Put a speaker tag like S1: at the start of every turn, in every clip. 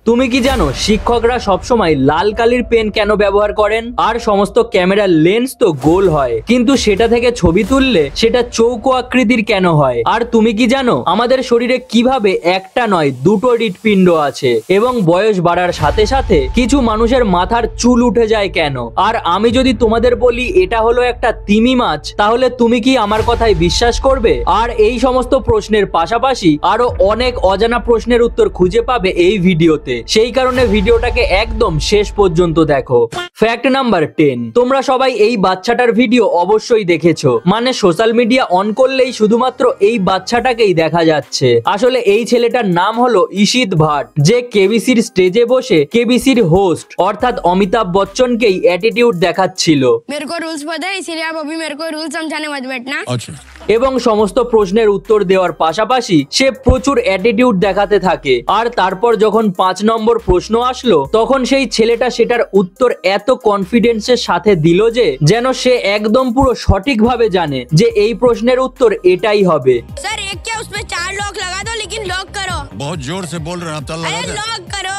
S1: তুমি কি জানো শিক্ষকরা সবসময় লাল কালির পেন কেন ব্যবহার করেন? আর সমস্ত ক্যামেরার লেন্স তো গোল হয়, কিন্তু সেটা থেকে ছবি তুললে সেটা চৌকো আকৃতির কেন হয়? আর তুমি কি জানো আমাদের শরীরে কিভাবে একটা নয় দুটো হৃৎপিণ্ড আছে এবং বয়স বাড়ার সাথে সাথে কিছু মানুষের মাথার চুল উঠে যায় কেন? আর আমি যদি তোমাদের বলি এটা হলো একটা তিমি মাছ, তাহলে তুমি কি আমার কথায় বিশ্বাস করবে? আর এই সমস্ত প্রশ্নের পাশাপাশি আরো অনেক অজানা প্রশ্নের উত্তর খুঁজে পাবে এই ভিডিওতে। সেই কারণে ভিডিওটাকে একদম শেষ পর্যন্ত দেখো। ফ্যাক্ট নাম্বার 10, তোমরা সবাই এই বাচ্চাটার ভিডিও অবশ্যই দেখেছো। মানে সোশ্যাল মিডিয়া অন করলেই শুধুমাত্র এই বাচ্চাটাকেই দেখা যাচ্ছে। আসলে এই ছেলেটার নাম হলো ঈশিত ভাট, যে কেবিসির স্টেজে বসে কেবিসির হোস্ট অর্থাৎ অমিতাভ বচ্চনকেই অ্যাটিটিউড দেখাচ্ছিল।
S2: मेरे को रूल्स पता है, इसीलिए आप अभी मेरे को रूल समझाने मत बैठना। अच्छा।
S1: এবং সমস্ত প্রশ্নের উত্তর দেওয়ার পাশাপাশি সে প্রচুর অ্যাটিটিউড দেখাতে থাকে। আর তারপর যখন 5 নম্বর প্রশ্ন আসলো, তখন সেই ছেলেটা সেটার উত্তর এত কনফিডেন্সের সাথে দিল যে যেন সে একদম পুরো সঠিকভাবে জানে যে এই প্রশ্নের উত্তর এটাই হবে।
S2: सर एक क्या उसमें 4 लॉक लगा दो, लेकिन लॉक करो।
S3: बहुत जोर से बोल रहे हैं आप, ताला लगा दे।
S2: लॉक करो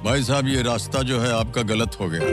S3: भाई साहब, ये रास्ता जो है आपका गलत हो गया।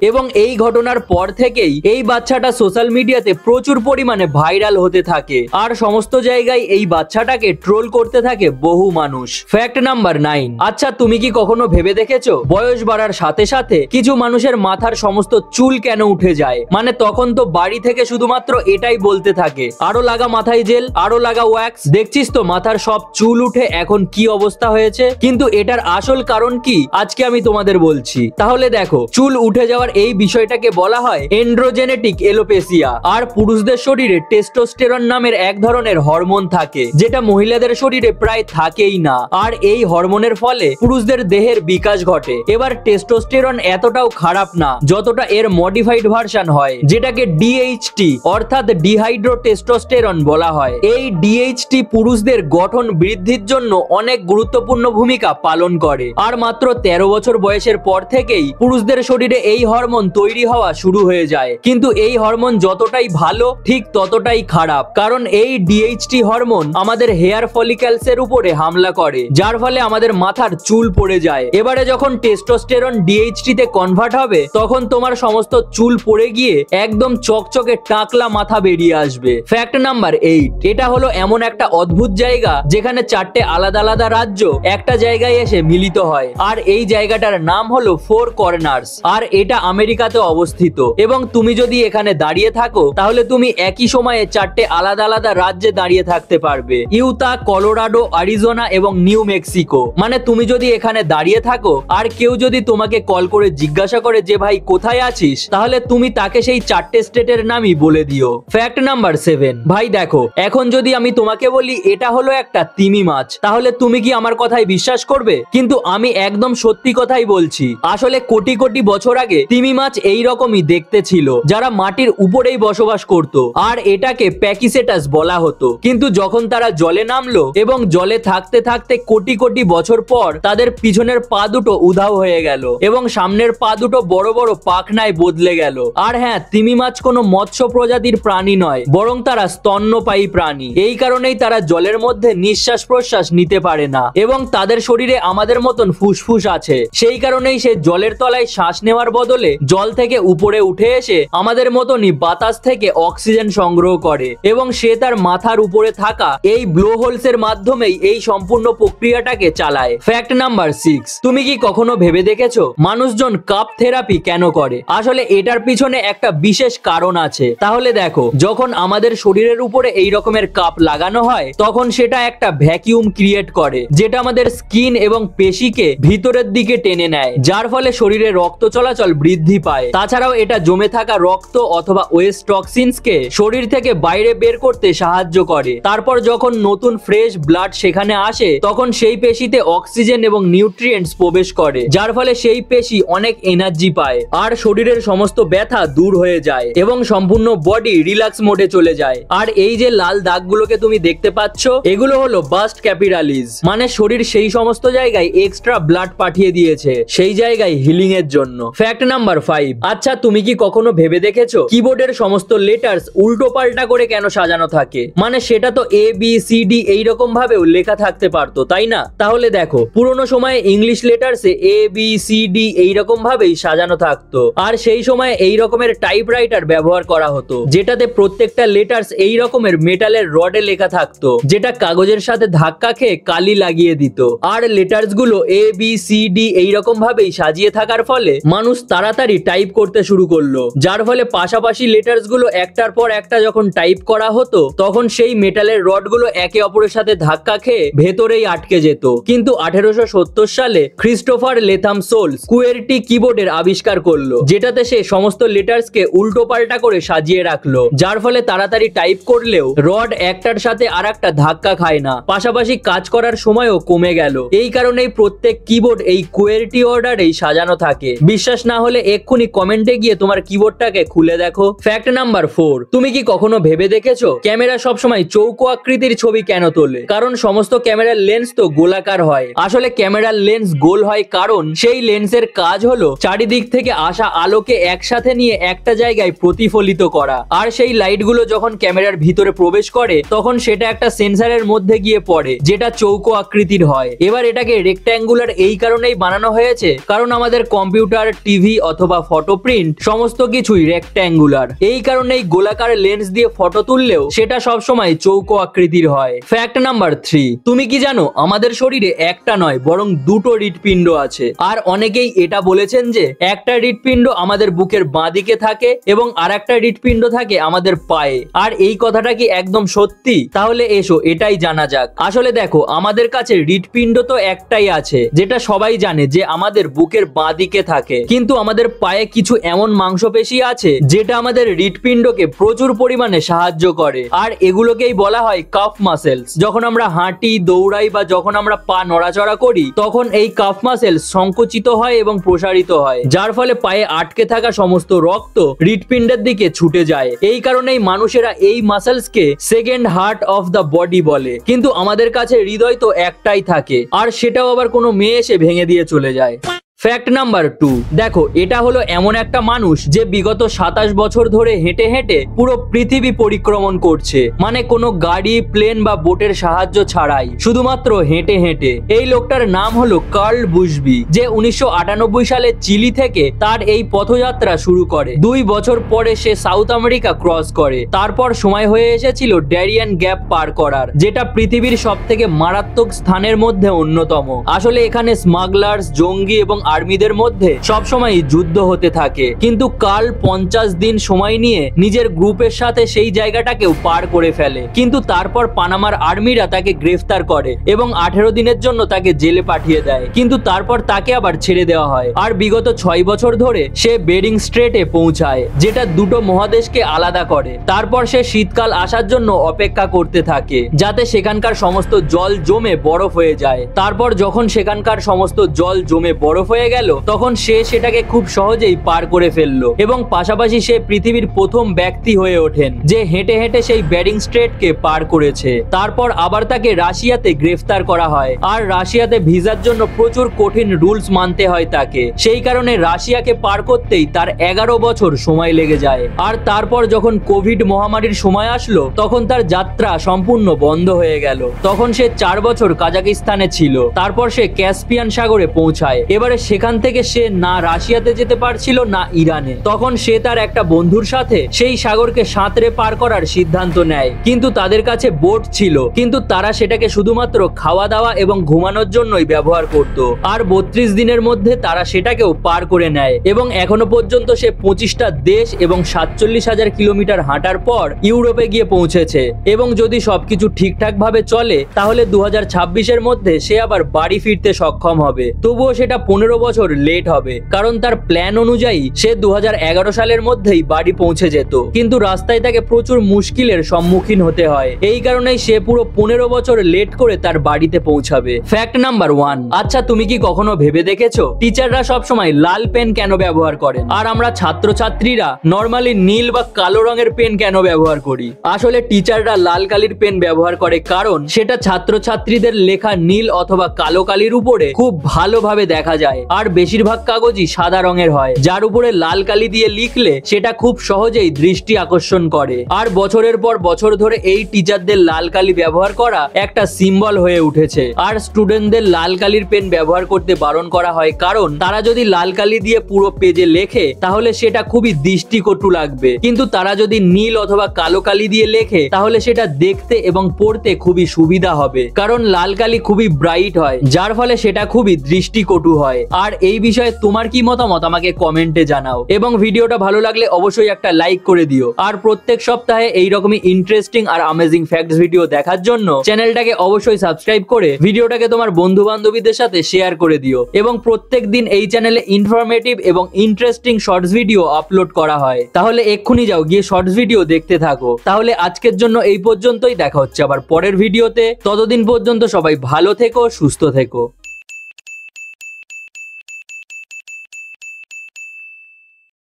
S1: এবং এই ঘটনার পর থেকেই এই বাচ্চাটা সোশ্যাল মিডিয়াতে প্রচুর পরিমাণে ভাইরাল হতে থাকে আর সমস্ত জায়গায় এই বাচ্চাটাকে ট্রোল করতে থাকে বহু মানুষ। ফ্যাক্ট নাম্বার 9, আচ্ছা তুমি কি কখনো ভেবে দেখেছো বয়স বাড়ার সাথে সাথে কিছু মানুষের মাথার সমস্ত চুল কেন উঠে যায়? মানে তখন তো বাড়ি থেকে শুধুমাত্র এটাই বলতে থাকে, আরো লাগা মাথায় জেল, আরো লাগা ওয়্যাক্স। দেখছিস তো মাথার সব চুল উঠে এখন কি অবস্থা হয়েছে। কিন্তু এটার আসল কারণ কি আজকে আমি তোমাদের বলছি। তাহলে দেখো, চুল উঠে যাওয়ার এই বিষয়টাকে বলা হয় এন্ড্রোজেনেটিক এলোপেসিয়া। আর পুরুষদের শরীরে টেস্টোস্টেরন নামের এক ধরনের হরমোন থাকে, যেটা মহিলাদের শরীরে প্রায় থাকেই না। আর এই হরমোনের ফলে পুরুষদের দেহের বিকাশ ঘটে। এবার টেস্টোস্টেরন এতটাও খারাপ না যতটা এর মডিফাইড ভার্সন হয়, যেটাকে ডিএইচটি অর্থাৎ ডিহাইড্রো টেস্টোস্টেরন বলা হয়। এই ডিএইচটি পুরুষদের গঠন বৃদ্ধির জন্য অনেক গুরুত্বপূর্ণ ভূমিকা পালন করে। আর মাত্র 13 বছর বয়সের পর থেকেই পুরুষদের শরীরে এই হরমোন তৈরি হওয়া শুরু হয়ে যায়। কিন্তু এই হরমোন যতটাই ভালো ঠিক ততটাই খারাপ, কারণ এই ডিএইচটি হরমোন আমাদের হেয়ার ফলিক্যালস এর উপরে হামলা করে, যার ফলে আমাদের মাথার চুল পড়ে যায়। এবারে যখন টেস্টোস্টেরন ডিএইচটি তে কনভার্ট হবে, তখন তোমার সমস্ত চুল পড়ে গিয়ে একদম চকচকে টাকলা মাথা বেরিয়ে আসবে। ফ্যাক্ট নাম্বার 8, এটা হলো এমন একটা অদ্ভুত জায়গা যেখানে 4টে আলাদা আলাদা রাজ্য একটা জায়গায় এসে মিলিত হয়। আর এই জায়গাটার নাম হলো ফোর কর্নার্স। আর এটা আমেরিকাতে অবস্থিত। এবং তুমি যদি এখানে দাঁড়িয়ে থাকো, তাহলে তুমি একই সময়ে 4টে আলাদা আলাদা রাজ্যে দাঁড়িয়ে থাকতে পারবে: ইউতা, কলোরাডো, আরিজোনা এবং নিউ মেক্সিকো। মানে তুমি যদি এখানে দাঁড়িয়ে থাকো আর কেউ যদি তোমাকে কল করে জিজ্ঞাসা করে যে ভাই কোথায় আছিস, তাহলে তুমি তাকে সেই 4টে স্টেটের নামই বলে দিও। ফ্যাক্ট নাম্বার 7, ভাই দেখো, এখন যদি আমি তোমাকে বলি এটা হলো একটা তিমি মাছ, তাহলে তুমি কি আমার কথায় বিশ্বাস করবে? কিন্তু আমি একদম সত্যি কথাই বলছি। আসলে কোটি কোটি বছর আগে তিমি মাছ এই রকমই দেখতে ছিল, যারা মাটির উপরেই বসবাস করত। আর এটাকে প্যাকিসেটাস বলা হতো। কিন্তু যখন তারা জলে নামলো এবং জলে থাকতে থাকতে কোটি কোটি বছর পর তাদের পিছনের পা দুটো উধাও হয়ে গেল এবং সামনের পা দুটো বড় বড় পাখনায় বদলে গেল। আর হ্যাঁ, তিমি মাছ কোনো মৎস্য প্রজাতির প্রাণী নয়, বরং তারা স্তন্যপায়ী প্রাণী। এই কারণেই তারা জলের মধ্যে নিঃশ্বাস প্রশ্বাস নিতে পারে না এবং তাদের শরীরে আমাদের মতন ফুসফুস আছে। সেই কারণেই সে জলের তলায় শ্বাস নেওয়ার বদলে জল থেকে উপরে উঠে এসে আমাদের মতনই বাতাস থেকে অক্সিজেন সংগ্রহ করে এবং সে তার মাথার উপরে থাকা এই ব্লো হোলস এর মাধ্যমেই এই সম্পূর্ণ প্রক্রিয়াটাকে চালায়। ফ্যাক্ট নাম্বার 6, তুমি কি কখনো ভেবে দেখেছো মানুষজন কাপ থেরাপি কেন করে? আসলে এটার পিছনে একটা বিশেষ কারণ আছে। তাহলে দেখো, যখন আমাদের শরীরের উপরে এই রকমের কাপ লাগানো হয়, তখন সেটা একটা ভ্যাকিউম ক্রিয়েট করে, যেটা আমাদের স্কিন এবং পেশিকে ভিতরের দিকে টেনে নেয়, যার ফলে শরীরে রক্ত চলাচল বৃদ্ধি পায়। তাছাড়াও এটা জমে থাকা রক্ত অথবা ওয়েস্ট টক্সিনস কে শরীর থেকে বাইরে বের করতে সাহায্য করে। তারপর যখন নতুন ফ্রেশ ব্লাড সেখানে আসে, তখন সেই পেশিতে অক্সিজেন এবং নিউট্রিয়েন্টস প্রবেশ করে, যার ফলে সেই পেশি অনেক এনার্জি পায় আর শরীরের সমস্ত ব্যথা দূর হয়ে যায় এবং সম্পূর্ণ বডি রিল্যাক্স মোডে চলে যায়। আর এই যে লাল দাগগুলোকে তুমি দেখতে পাচ্ছ, এগুলো হলো বাস্ট ক্যাপিলারিজ। মানে শরীর সেই সমস্ত জায়গায় এক্সট্রা ব্লাড পাঠিয়ে দিয়েছে সেই জায়গায় হিলিং এর জন্য। ফ্যাক্ট নাম্বার নাম্বার 5, আচ্ছা তুমি কি কখনো ভেবে দেখেছো কিবোর্ডের সমস্ত লেটার্স উল্টো পাল্টা করে কেন সাজানো থাকে? মানে সেটা তো ABCD এইরকম ভাবেও লেখা থাকতে পারতো, তাই না? তাহলে দেখো, পুরোনো সময়ে ইংলিশ লেটার্সে ABCD এইরকম ভাবেই সাজানো থাকতো, আর সেই সময় এই রকমের টাইপরাইটার ব্যবহার করা হতো, যেটাতে প্রত্যেকটা লেটার্স এই রকমের মেটালের রডে লেখা থাকতো, যেটা কাগজের সাথে ধাক্কা খেয়ে কালি লাগিয়ে দিত। আর লেটার্স গুলো ABCD এইরকম ভাবেই সাজিয়ে থাকার ফলে মানুষ তাড়াতাড়ি টাইপ করতে শুরু করলো, যার ফলে পাশাপাশি লেটার্স গুলো একটার পর একটা যখন টাইপ করা হতো তখন সেই মেটালের রড গুলো একে অপরের সাথে ধাক্কা খেয়ে ভেতরেই আটকে যেত। কিন্তু 1870 সালে ক্রিস্টোফার লেথাম সোলস কুয়েরটি কিবোর্ডের আবিষ্কার করলো, যেটাতে সে সমস্ত লেটার্স কে উল্টো পাল্টা করে সাজিয়ে রাখলো, যার ফলে তাড়াতাড়ি টাইপ করলেও রড একটার সাথে আরেকটা ধাক্কা খায় না, পাশাপাশি কাজ করার সময়ও কমে গেল। এই কারণেই প্রত্যেক কিবোর্ড এই কুয়েরটি অর্ডারেই সাজানো থাকে। বিশ্বাস না হলে এক্ষুনি কমেন্টে গিয়ে তোমার কিবোর্ডটাকে খুলে দেখো। ফ্যাক্ট নাম্বার 4, তুমি কি কখনো ভেবে দেখেছো ক্যামেরা সবসময় চৌকো আকৃতির ছবি কেন তোলে? কারণ সমস্ত ক্যামেরার লেন্স তো গোলাকার হয়। আসলে ক্যামেরার লেন্স গোল হয় কারণ সেই লেন্সের কাজ হলো চারিদিক থেকে আসা আলোকে একসাথে নিয়ে একটা জায়গায় প্রতিফলিত করা, আর সেই লাইটগুলো যখন ক্যামেরার ভিতরে প্রবেশ করে তখন সেটা একটা সেন্সরের মধ্যে গিয়ে পড়ে, যেটা চৌকো আকৃতির হয়। এবার এটাকে রেক্ট্যাঙ্গুলার এই কারণেই বানানো হয়েছে কারণ আমাদের কম্পিউটার, টিভি অথবা ফটো প্রিন্ট সমস্ত কিছুই রেক্ট্যাঙ্গুলার। এই কারণেই গোলাকার লেন্স দিয়ে ফটো তুললেও সেটা সবসময় চৌকো আকৃতির হয়। ফ্যাক্ট নাম্বার 3, তুমি কি জানো আমাদের শরীরে একটা নয় বরং দুটো হৃৎপিণ্ড আছে? আর অনেকেই এটা বলেছেন যে একটা হৃৎপিণ্ড আমাদের বুকের বাঁদিকে থাকে এবং আরেকটা হৃৎপিণ্ড থাকে আমাদের পায়ে। আর এই কথাটা কি একদম সত্যি? তাহলে এসো এটাই জানা যাক। আসলে দেখো, আমাদের কাছে হৃৎপিণ্ড তো একটাই আছে, যেটা সবাই জানে যে আমাদের বুকের বাঁদিকে থাকে, কিন্তু আমাদের পায়ে কিছু এমন মাংসপেশি আছে যেটা আমাদের হৃৎপিণ্ডকে প্রচুর পরিমাণে সাহায্য করে, আর এগুলোকেই বলা হয় কাফ মাসেলস। যখন আমরা হাঁটি, দৌড়াই বা যখন আমরা পা নড়াচড়া করি তখন এই কাফ মাসেলস সংকুচিত হয় এবং প্রসারিত হয়, যার ফলে পায়ে আটকে থাকা সমস্ত রক্ত হৃৎপিণ্ডের দিকে ছুটে যায়। এই কারণেই মানুষেরা এই মাসেলসকে second heart of the body বলে। কিন্তু আমাদের কাছে হৃদয় তো একটাই থাকে, আর সেটাও আবার কোনো মেয়ে এসে ভেঙে দিয়ে চলে যায়। ফ্যাক্ট নাম্বার 2, দেখো এটা হলো এমন একটা মানুষ যে বিগত 27 বছর ধরে হেঁটে হেঁটে পুরো পৃথিবী পরিক্রমণ করছে, মানে কোনো গাড়ি, প্লেন বা বোটের সাহায্য ছাড়াই, শুধুমাত্র হেঁটে হেঁটে। এই লোকটার নাম হলো কার্ল বুশবি, যে 1998 সালে চিলি থেকে তার এই পথযাত্রা শুরু করে। 2 বছর পরে সে সাউথ আমেরিকা ক্রস করে। তারপর সময় হয়ে এসেছিল ড্যারিয়ান গ্যাপ পার করার, যেটা পৃথিবীর সব থেকে মারাত্মক স্থানের মধ্যে অন্যতম। আসলে এখানে স্মাগলার্স, জঙ্গি এবং আর্মিদের মধ্যে সবসময় যুদ্ধ হতে থাকে, কিন্তু কার্ল 50 দিন সময় নিয়ে নিজের গ্রুপের সাথে সেই জায়গাটাকেও পার করে ফেলে। কিন্তু তারপর পানামার আর্মিরা তাকে গ্রেফতার করে এবং 18 দিনের জন্য তাকে জেলে পাঠিয়ে দেয়, কিন্তু তারপর তাকে আবার ছেড়ে দেওয়া হয়। আর বিগত 6 বছর ধরে সে বেরিং স্ট্রেটে পৌঁছায়, যেটা দুটো মহাদেশকে আলাদা করে। তারপর সে শীতকাল আসার জন্য অপেক্ষা করতে থাকে, যাতে সেখানকার সমস্ত জল জমে বরফ হয়ে যায়। তারপর যখন সেখানকার সমস্ত জল জমে বরফ হয়ে গেল তখন সে সেটাকে খুব সহজেই পার করে ফেললো, এবং পাশাপাশি সে পৃথিবীর প্রথম ব্যক্তি হয়ে ওঠেন যে হেঁটে হেঁটে সেই বেরিং স্ট্রেটকে পার করেছে। তারপর আবার তাকে রাশিয়াতে গ্রেফতার করা হয়, আর রাশিয়াতে ভিসার জন্য প্রচুর কঠিন রুলস মানতে হয় তাকে। সেই কারণে রাশিয়াকে পার করতেই তার 11 বছর সময় লেগে যায়। আর তারপর যখন কোভিড মহামারীর সময় আসলো তখন তার যাত্রা সম্পূর্ণ বন্ধ হয়ে গেল। তখন সে 4 বছর কাজাকিস্তানে ছিল। তারপর সে ক্যাসপিয়ান সাগরে পৌঁছায়। এবারে সেখান থেকে সে না রাশিয়াতে যেতে পারছিল না ইরানে। তখন সে তার একটা বন্ধুর সাথে সেই সাগরকে সাঁতরে পার করার সিদ্ধান্ত নেয়, কিন্তু তাদের কাছে বোট ছিল, কিন্তু তারা সেটাকে শুধুমাত্র খাওয়া দাওয়া এবং ঘুমানোর জন্যই ব্যবহার করত। আর 32 দিনের মধ্যে তারা সেটাকেও পার করে নেয়, এবং এখনো পর্যন্ত সে 25টা দেশ এবং 47,000 কিলোমিটার হাঁটার পর ইউরোপে গিয়ে পৌঁছেছে। এবং যদি সবকিছু ঠিকঠাক ভাবে চলে তাহলে 2026-এর মধ্যে সে আবার বাড়ি ফিরতে সক্ষম হবে। তবুও সেটা 15 বছর লেট হবে, কারণ তার প্ল্যান অনুযায়ী সে 2011 সালের মধ্যেই বাড়ি পৌঁছে যেত, কিন্তু রাস্তায় তাকে প্রচুর মুশকিলের সম্মুখীন হতে হয়। এই কারণেই সে পুরো 15 বছর লেট করে তার বাড়িতে পৌঁছাবে। ফ্যাক্ট নাম্বার 1, আচ্ছা তুমি কি কখনো ভেবে দেখেছো টিচাররা সবসময় লাল পেন কেন ব্যবহার করেন, আর আমরা ছাত্রছাত্রীরা নর্মালি নীল বা কালো রঙের পেন কেন ব্যবহার করি? আসলে টিচাররা লাল কালির পেন ব্যবহার করে কারণ সেটা ছাত্রছাত্রীদের লেখা নীল অথবা কালো কালির উপরে খুব ভালোভাবে দেখা যায়, আর বেশিরভাগ কাগজই সাদা রঙের হয়, যার উপরে লাল কালি দিয়ে লিখলে সেটা খুব সহজেই দৃষ্টি আকর্ষণ করে। আর বছরের পর বছর ধরে এই টিচারদের লাল কালি ব্যবহার করা একটা সিম্বল হয়ে উঠেছে। আর স্টুডেন্টদের লাল কালির পেন ব্যবহার করতে বারণ করা হয়, কারণ তারা যদি লাল কালি দিয়ে পুরো পেজে লেখে তাহলে সেটা খুবই দৃষ্টিকটু লাগবে, কিন্তু তারা যদি নীল অথবা কালো কালি দিয়ে লেখে তাহলে সেটা দেখতে এবং পড়তে খুবই সুবিধা হবে, কারণ লাল কালি খুবই ব্রাইট হয়, যার ফলে সেটা খুবই দৃষ্টিকটু হয়। আর এই বিষয়ে তোমার কি মতামত আমাকে কমেন্টে জানাও, এবং ভিডিওটা ভালো লাগলে অবশ্যই একটা লাইক করে দিও। আর প্রত্যেক সপ্তাহে এইরকমই interesting are amazing facts video দেখার জন্য চ্যানেলটাকে অবশ্যই সাবস্ক্রাইব করে ভিডিওটাকে তোমার বন্ধু বান্ধবীদের সাথে শেয়ার করে দিও। এবং প্রত্যেক দিন এই চ্যানেলে ইনফরমেটিভ এবং ইন্টারেস্টিং শর্টস ভিডিও আপলোড করা হয়, তাহলে এক্ষুনি যাও গিয়ে শর্টস ভিডিও দেখতে থাকো। তাহলে আজকের জন্য এই পর্যন্তই, দেখা হচ্ছে আবার পরের ভিডিওতে। ততদিন পর্যন্ত সবাই ভালো থেকো, সুস্থ থেকো।